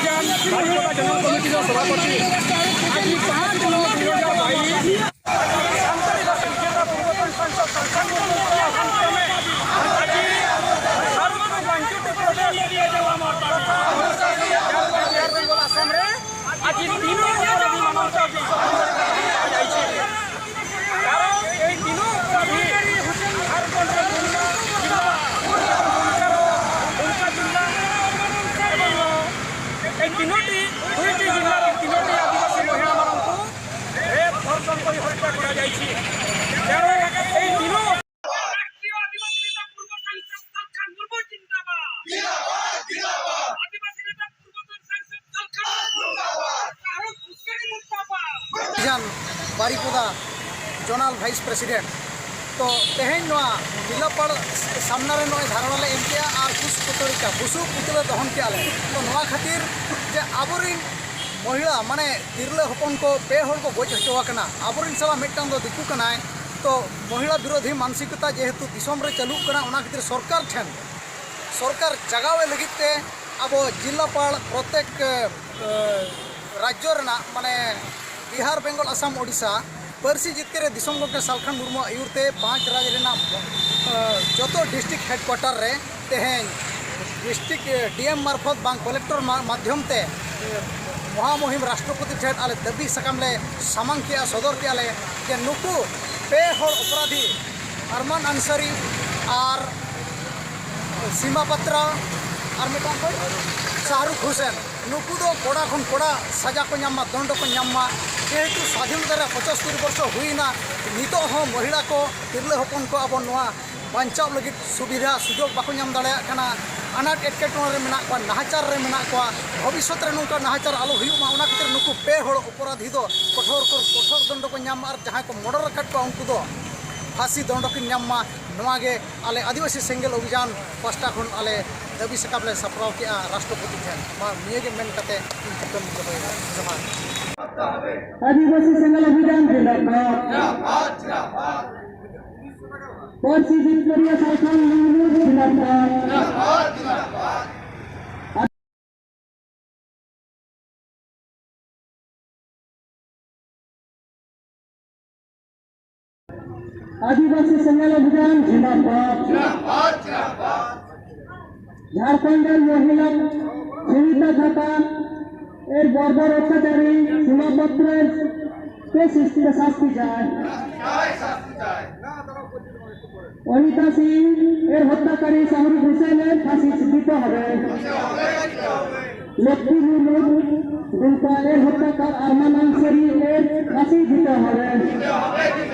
अभियान Baripada general committee सभापति आज 5 जून 2022 बारिपदा जोनल वाइस प्रेसिडेंट तो तेहें जिलापाल सामना धारणा ले एम के और कुछ पुतलिका बुसु पुतले दहन के तो खातिर जे आबोरिन महिला माने तिरले हपन को पे हर को गज हचोना आबोरिन सला मिटन दो दिकु कनाय तो महिला विरोधी मानसिकता जेहेतु दिसम रे चालू कना ओना खातिर सरकार ठेन सरकार जगावे लगिते अब जिलापाल प्रत्येक राज्य माने बिहार बेंगल आसाम ओडिशा पार्सी जितके दिसम गंगे सालखान मुर्मू आयुरते 5 राज्य जो डिस्ट्रिक्ट हेडक्वार्टर रे तेहें डिस्ट्रिक्ट डीएम मार्फत बांग कलेक्टर माध्यम ते महामहिम राष्ट्रपति ठेन आले दाबी साकाम ले सामांग के सदर के जे नुकु पे हर अपराधी अरमान अंसारी और सीमा पत्रा और मिटान शाहरुख हुसैन नुकु दो कोड़ा खन कोड़ा सजा को नामा दंड को नामा जेहेतु स्वाधीनता 75 वर्ष हुईना नितो हो महिला को तिरले हपन को अब बांचाव लगी सुविधा सुजोग बाको नाम दाड़ा अनाट एटकेटोणे नाहाचार भविष्य रे नौका नाहाचार आलो हुयुमा ओना खातिर नुकु पे हड़ अपराधी दो कठोर दंड को नाम और जहां को मर्डर अकाद को उनको दो फांसी दंड को नामा नवागे आले आदिवासी सेंगल अभियान पास्टा खन आले दाबी साकाम ले सापड़ाव के राष्ट्रपति ठेन निये मेन कते जमान आदिवासी सेंगल अभियान जिंदाबाद पार्सी जितरिया सालखान मुर्मू जिंदाबाद आदिवासी सेंगल अभियान जिंदाबाद झारखंड महिला जीविका खातान एर बर्बर अत्याचारी सीमापत्र के सृष्टि शास्ति जाए अनिता सिंह एर हत्याकारी शाहरुख हुसैन फांसी दिते हबे लक्ष्मी मुर्मू दुलका एर हत्याकार अरमान अंसारी एर फांसी दिते हबे।